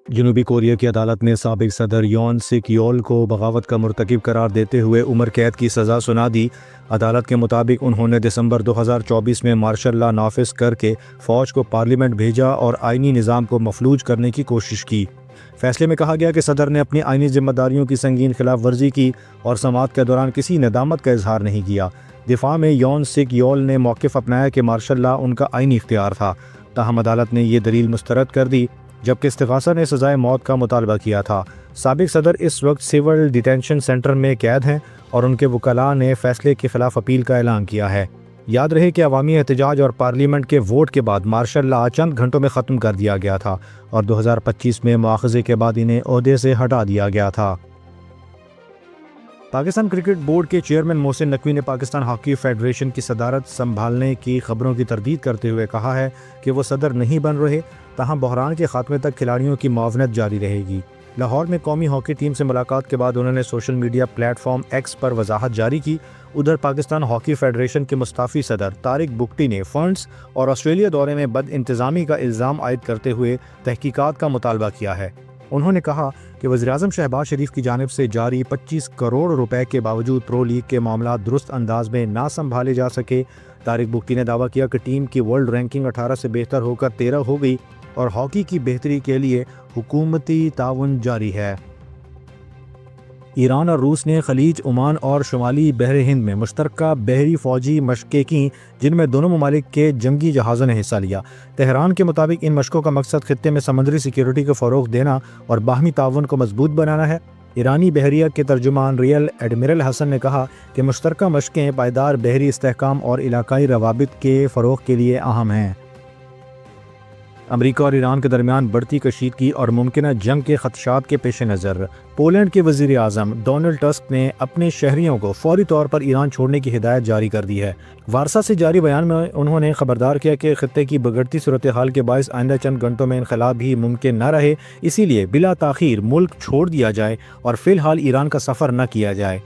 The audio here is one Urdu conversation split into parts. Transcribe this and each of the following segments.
جنوبی کوریا کی عدالت نے سابق صدر یون سک یول کو بغاوت کا مرتکب قرار دیتے ہوئے عمر قید کی سزا سنا دی۔ عدالت کے مطابق انہوں نے دسمبر 2024 میں مارشل لا نافذ کر کے فوج کو پارلیمنٹ بھیجا اور آئینی نظام کو مفلوج کرنے کی کوشش کی۔ فیصلے میں کہا گیا کہ صدر نے اپنی آئینی ذمہ داریوں کی سنگین خلاف ورزی کی اور سماعت کے دوران کسی ندامت کا اظہار نہیں کیا۔ دفاع میں یون سک یول نے موقف اپنایا کہ مارشل لا ان کا آئینی اختیار تھا، تاہم عدالت نے یہ دلیل مسترد کر دی، جبکہ استغاثہ نے سزائے موت کا مطالبہ کیا تھا۔ سابق صدر اس وقت سول ڈیٹینشن سینٹر میں قید ہیں اور ان کے وکلاء نے فیصلے کے خلاف اپیل کا اعلان کیا ہے۔ یاد رہے کہ عوامی احتجاج اور پارلیمنٹ کے ووٹ کے بعد مارشل لا چند گھنٹوں میں ختم کر دیا گیا تھا اور 2025 میں مواخذے کے بعد انہیں عہدے سے ہٹا دیا گیا تھا۔ پاکستان کرکٹ بورڈ کے چیئرمین محسن نقوی نے پاکستان ہاکی فیڈریشن کی صدارت سنبھالنے کی خبروں کی تردید کرتے ہوئے کہا ہے کہ وہ صدر نہیں بن رہے، تاہم بحران کے خاتمے تک کھلاڑیوں کی معاونت جاری رہے گی۔ لاہور میں قومی ہاکی ٹیم سے ملاقات کے بعد انہوں نے social media platform X پر وضاحت جاری کی۔ ادھر پاکستان ہاکی فیڈریشن کے مستعفی صدر طارق بگٹی نے فنڈز اور آسٹریلیا دورے میں بد انتظامی کا الزام عائد کرتے ہوئے تحقیقات کا مطالبہ کیا ہے۔ انہوں نے کہا کہ وزیراعظم شہباز شریف کی جانب سے جاری 25 کروڑ روپے کے باوجود پرو لیگ کے معاملات درست انداز میں نہ سنبھالے جا سکے۔ طارق بگٹی نے دعویٰ کیا کہ ٹیم کی ورلڈ رینکنگ 18 سے بہتر ہو کر 13 ہو گئی اور ہاکی کی بہتری کے لیے حکومتی تعاون جاری ہے۔ ایران اور روس نے خلیج عمان اور شمالی بحر ہند میں مشترکہ بحری فوجی مشقیں کیں، جن میں دونوں ممالک کے جنگی جہازوں نے حصہ لیا۔ تہران کے مطابق ان مشقوں کا مقصد خطے میں سمندری سیکیورٹی کو فروغ دینا اور باہمی تعاون کو مضبوط بنانا ہے۔ ایرانی بحریہ کے ترجمان ریئر ایڈمرل حسن نے کہا کہ مشترکہ مشقیں پائیدار بحری استحکام اور علاقائی روابط کے فروغ کے لیے اہم ہیں۔ امریکہ اور ایران کے درمیان بڑھتی کشیدگی اور ممکنہ جنگ کے خدشات کے پیش نظر پولینڈ کے وزیر اعظم ڈونلڈ ٹسک نے اپنے شہریوں کو فوری طور پر ایران چھوڑنے کی ہدایت جاری کر دی ہے۔ وارسا سے جاری بیان میں انہوں نے خبردار کیا کہ خطے کی بگڑتی صورتحال کے باعث آئندہ چند گھنٹوں میں انخلا بھی ممکن نہ رہے، اسی لیے بلا تاخیر ملک چھوڑ دیا جائے اور فی الحال ایران کا سفر نہ کیا جائے۔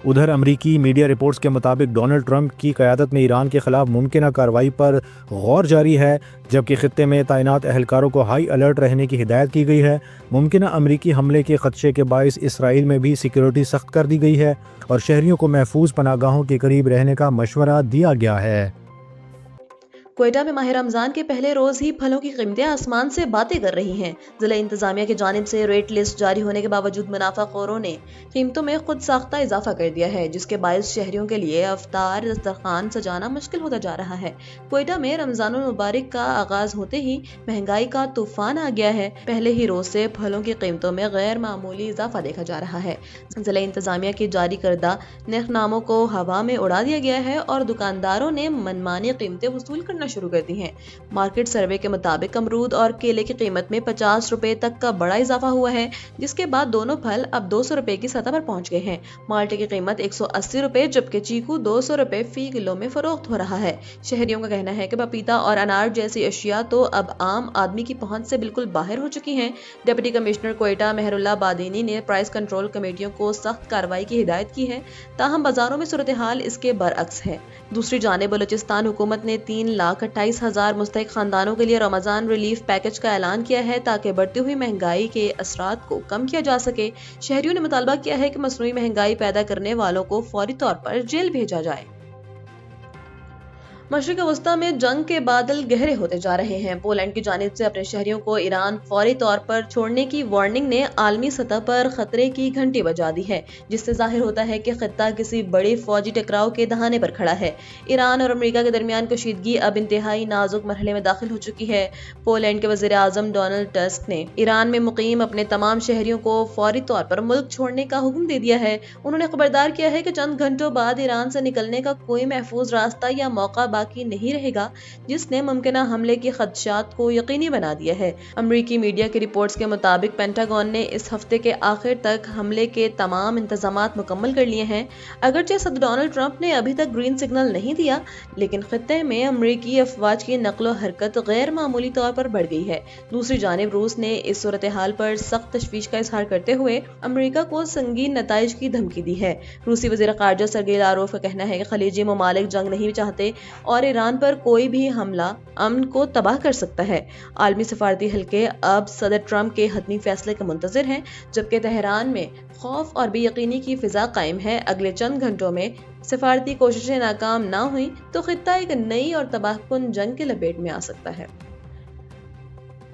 ادھر امریکی میڈیا رپورٹس کے مطابق ڈونلڈ ٹرمپ کی قیادت میں ایران کے خلاف ممکنہ کارروائی پر غور جاری ہے، جبکہ خطے میں تعینات اہلکاروں کو ہائی الرٹ رہنے کی ہدایت کی گئی ہے۔ ممکنہ امریکی حملے کے خدشے کے باعث اسرائیل میں بھی سیکیورٹی سخت کر دی گئی ہے اور شہریوں کو محفوظ پناہ گاہوں کے قریب رہنے کا مشورہ دیا گیا ہے۔ کوئٹہ میں ماہ رمضان کے پہلے روز ہی پھلوں کی قیمتیں آسمان سے باتیں کر رہی ہیں۔ ضلع انتظامیہ کی جانب سے ریٹ لسٹ جاری ہونے کے باوجود منافع خوروں نے قیمتوں میں خود ساختہ اضافہ کر دیا ہے، جس کے باعث شہریوں کے لیے افطار دسترخوان سجانا مشکل ہوتا جا رہا ہے۔ کوئٹہ میں رمضان المبارک کا آغاز ہوتے ہی مہنگائی کا طوفان آ گیا ہے۔ پہلے ہی روز سے پھلوں کی قیمتوں میں غیر معمولی اضافہ دیکھا جا رہا ہے۔ ضلع انتظامیہ کی جاری کردہ نرخ ناموں کو ہوا میں اڑا دیا گیا ہے اور دکانداروں نے منمانی قیمتیں وصول کرنا شروع کر دی ہیں۔ مارکیٹ سروے کے مطابق امرود اور کیلے کی قیمت میں 50 روپے تک کا بڑا اضافہ ہوا ہے، جس کے بعد دونوں پھل اب 200 روپے کی سطح پر پہنچ گئے ہیں۔ مالٹے کی قیمت 180 روپے جبکہ چیکو 200 روپے فی کلو میں فروخت ہو رہا ہے۔ شہریوں کا کہنا ہے کہ پپیتا اور انار جیسی اشیاء تو اب عام آدمی کی پہنچ سے بالکل باہر ہو چکی ہیں۔ ڈپٹی کمشنر کوئٹہ مہر اللہ بادینی نے پرائس کنٹرول کمیٹیوں کو سخت کارروائی کی ہدایت کی ہے، تاہم بازاروں میں صورتحال اس کے برعکس ہے۔ دوسری جانب بلوچستان حکومت نے 3,28,000 مستحق خاندانوں کے لیے رمضان ریلیف پیکج کا اعلان کیا ہے تاکہ بڑھتی ہوئی مہنگائی کے اثرات کو کم کیا جا سکے۔ شہریوں نے مطالبہ کیا ہے کہ مصنوعی مہنگائی پیدا کرنے والوں کو فوری طور پر جیل بھیجا جائے۔ مشرق وسطی میں جنگ کے بادل گہرے ہوتے جا رہے ہیں۔ پولینڈ کی جانب سے اپنے شہریوں کو ایران فوری طور پر چھوڑنے کی وارننگ نے عالمی سطح پر خطرے کی گھنٹی بجا دی ہے، جس سے ظاہر ہوتا ہے کہ خطہ کسی بڑی فوجی ٹکراؤ کے دہانے پر کھڑا ہے۔ ایران اور امریکہ کے درمیان کشیدگی اب انتہائی نازک مرحلے میں داخل ہو چکی ہے۔ پولینڈ کے وزیر اعظم ڈونلڈ ٹسک نے ایران میں مقیم اپنے تمام شہریوں کو فوری طور پر ملک چھوڑنے کا حکم دے دیا ہے۔ انہوں نے خبردار کیا ہے کہ چند گھنٹوں بعد ایران سے نکلنے کا کوئی محفوظ راستہ یا موقع باقی نہیں رہے گا، جس نے ممکنہ حملے کے خدشات کو یقینی بنا دیا ہے۔ امریکی میڈیا کی رپورٹس کے مطابق پینٹاگون نے اس ہفتے کے آخر تک حملے کے تمام انتظامات مکمل کر لیے ہیں۔ اگرچہ صدر ڈونلڈ ٹرمپ نے ابھی تک گرین سگنل نہیں دیا، لیکن خطے میں امریکی افواج کی نقل و حرکت غیر معمولی طور پر بڑھ گئی ہے۔ دوسری جانب روس نے اس صورتحال پر سخت تشویش کا اظہار کرتے ہوئے امریکہ کو سنگین نتائج کی دھمکی دی ہے۔ روسی وزیر خارجہ سرگئی لاروف کا کہنا ہے کہ خلیجی ممالک جنگ نہیں چاہتے، اور ایران پر کوئی بھی حملہ امن کو تباہ کر سکتا ہے۔ عالمی سفارتی حلقے اب صدر ٹرمپ کے حتمی فیصلے کا منتظر ہیں، جبکہ تہران میں خوف اور بے یقینی کی فضا قائم ہے۔ اگلے چند گھنٹوں میں سفارتی کوششیں ناکام نہ ہوئیں تو خطہ ایک نئی اور تباہ کن جنگ کے لپیٹ میں آ سکتا ہے۔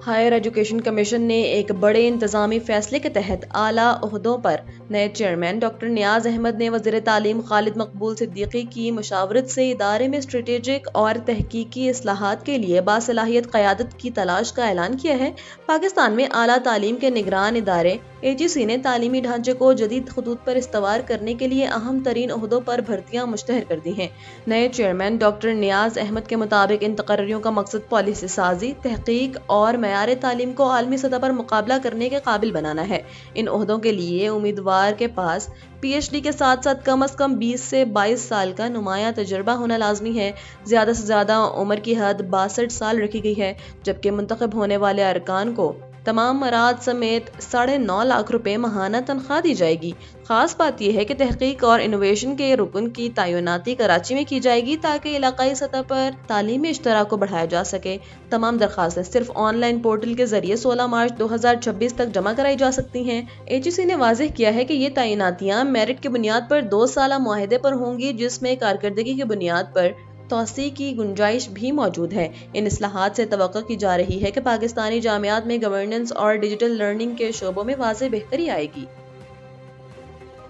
ہائر ایجوکیشن کمیشن نے ایک بڑے انتظامی فیصلے کے تحت اعلیٰ عہدوں پر نئے چیئرمین ڈاکٹر نیاز احمد نے وزیر تعلیم خالد مقبول صدیقی کی مشاورت سے ادارے میں اسٹریٹجک اور تحقیقی اصلاحات کے لیے باصلاحیت قیادت کی تلاش کا اعلان کیا ہے۔ پاکستان میں اعلیٰ تعلیم کے نگران ادارے AGC نے تعلیمی ڈھانچے کو جدید خطوط پر استوار کرنے کے لیے اہم ترین عہدوں پر بھرتیاں مشتہر کر دی ہیں۔ نئے چیئرمین ڈاکٹر نیاز احمد کے مطابق ان تقرریوں کا مقصد پالیسی سازی، تحقیق اور معیار تعلیم کو عالمی سطح پر مقابلہ کرنے کے قابل بنانا ہے۔ ان عہدوں کے لیے امیدوار کے پاس PhD کے ساتھ ساتھ کم از کم 20 سے 22 سال کا نمایاں تجربہ ہونا لازمی ہے۔ زیادہ سے زیادہ عمر کی حد 62 سال رکھی گئی ہے، جبکہ منتخب ہونے والے ارکان کو تمام مراحل سمیت 9.5 لاکھ روپے ماہانہ تنخواہ دی جائے گی۔ خاص بات یہ ہے کہ تحقیق اور انوویشن کے رکن کی تعیناتی کراچی میں کی جائے گی تاکہ علاقائی سطح پر تعلیمی اشتراک کو بڑھایا جا سکے۔ تمام درخواستیں صرف آن لائن پورٹل کے ذریعے 16 مارچ 2026 تک جمع کرائی جا سکتی ہیں۔ AGC نے واضح کیا ہے کہ یہ تعیناتیاں میرٹ کی بنیاد پر 2 سالہ معاہدے پر ہوں گی، جس میں کارکردگی کی بنیاد پر توسیع کی گنجائش بھی موجود ہے۔ ان اصلاحات سے توقع کی جا رہی ہے کہ پاکستانی جامعات میں گورننس اور ڈیجیٹل لرننگ کے شعبوں میں واضح بہتری آئے گی۔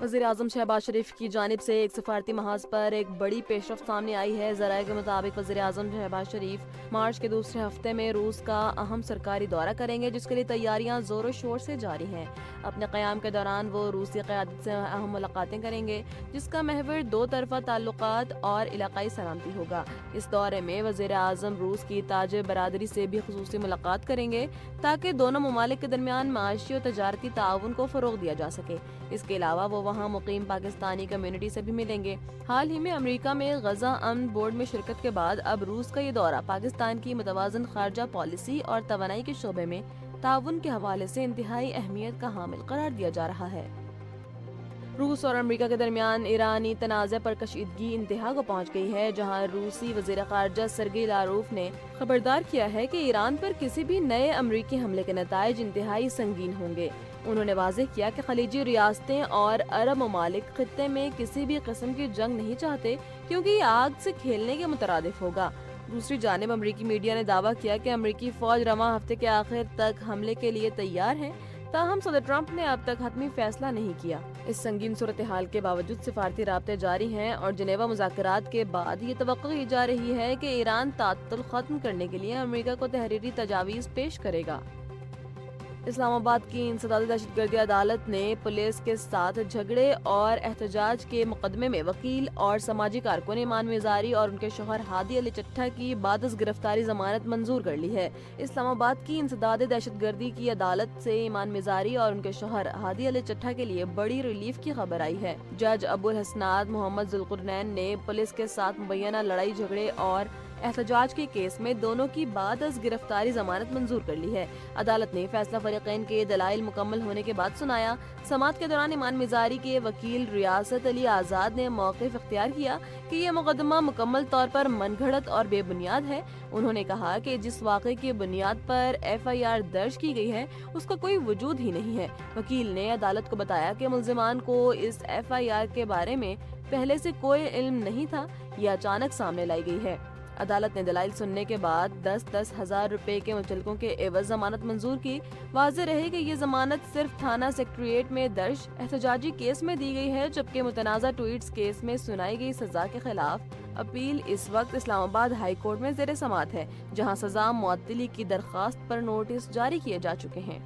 وزیر اعظم شہباز شریف کی جانب سے ایک سفارتی محاذ پر ایک بڑی پیش رفت سامنے آئی ہے۔ ذرائع کے مطابق وزیر اعظم شہباز شریف مارچ کے دوسرے ہفتے میں روس کا اہم سرکاری دورہ کریں گے، جس کے لیے تیاریاں زور و شور سے جاری ہیں۔ اپنے قیام کے دوران وہ روسی قیادت سے اہم ملاقاتیں کریں گے، جس کا محور 2 طرفہ تعلقات اور علاقائی سلامتی ہوگا۔ اس دورے میں وزیر اعظم روس کی تاجر برادری سے بھی خصوصی ملاقات کریں گے تاکہ دونوں ممالک کے درمیان معاشی اور تجارتی تعاون کو فروغ دیا جا سکے۔ اس کے علاوہ وہ وہاں مقیم پاکستانی کمیونٹی سے بھی ملیں گے۔ حال ہی میں امریکہ میں غزہ امن بورڈ میں شرکت کے بعد اب روس کا یہ دورہ پاکستان کی متوازن خارجہ پالیسی اور توانائی کے شعبے میں تعاون کے حوالے سے انتہائی اہمیت کا حامل قرار دیا جا رہا ہے۔ روس اور امریکہ کے درمیان ایرانی تنازع پر کشیدگی انتہا کو پہنچ گئی ہے، جہاں روسی وزیر خارجہ سرگئی لاروف نے خبردار کیا ہے کہ ایران پر کسی بھی نئے امریکی حملے کے نتائج انتہائی سنگین ہوں گے۔ انہوں نے واضح کیا کہ خلیجی ریاستیں اور عرب ممالک خطے میں کسی بھی قسم کی جنگ نہیں چاہتے، کیونکہ یہ آگ سے کھیلنے کے مترادف ہوگا۔ دوسری جانب امریکی میڈیا نے دعویٰ کیا کہ امریکی فوج رواں ہفتے کے آخر تک حملے کے لیے تیار ہے، تاہم صدر ٹرمپ نے اب تک حتمی فیصلہ نہیں کیا۔ اس سنگین صورتحال کے باوجود سفارتی رابطے جاری ہیں اور جنیوا مذاکرات کے بعد یہ توقع کی جا رہی ہے کہ ایران تعطل ختم کرنے کے لیے امریکہ کو تحریری تجاویز پیش کرے گا۔ اسلام آباد کی انسداد دہشت گردی عدالت نے پولیس کے ساتھ جھگڑے اور احتجاج کے مقدمے میں وکیل اور سماجی کارکن ایمان میزاری اور ان کے شوہر ہادی علی چٹھا کی بعد از گرفتاری ضمانت منظور کر لی ہے۔ اسلام آباد کی انسداد دہشت گردی کی عدالت سے ایمان میزاری اور ان کے شوہر ہادی علی چٹھا کے لیے بڑی ریلیف کی خبر آئی ہے۔ جج ابو الحسنات محمد ذوالقرنین نے پولیس کے ساتھ مبینہ لڑائی جھگڑے اور احتجاج کے کیس میں دونوں کی بعد از گرفتاری ضمانت منظور کر لی ہے۔ عدالت نے فیصلہ فریقین کے دلائل مکمل ہونے کے بعد سنایا۔ سماعت کے دوران ایمان میزاری کے وکیل ریاست علی آزاد نے موقف اختیار کیا کہ یہ مقدمہ مکمل طور پر من گھڑت اور بے بنیاد ہے۔ انہوں نے کہا کہ جس واقعے کی بنیاد پر FIR درج کی گئی ہے اس کا کوئی وجود ہی نہیں ہے۔ وکیل نے عدالت کو بتایا کہ ملزمان کو اس FIR کے بارے میں پہلے سے کوئی علم نہیں تھا، یہ اچانک سامنے لائی گئی ہے۔ عدالت نے دلائل سننے کے بعد 10-10 ہزار روپے کے مچلکوں کے عوض ضمانت منظور کی۔ واضح رہے کہ یہ ضمانت صرف تھانہ سیکریٹریٹ میں درج احتجاجی کیس میں دی گئی ہے، جبکہ متنازع ٹویٹس کیس میں سنائی گئی سزا کے خلاف اپیل اس وقت اسلام آباد ہائی کورٹ میں زیر سماعت ہے، جہاں سزا معطلی کی درخواست پر نوٹس جاری کیے جا چکے ہیں۔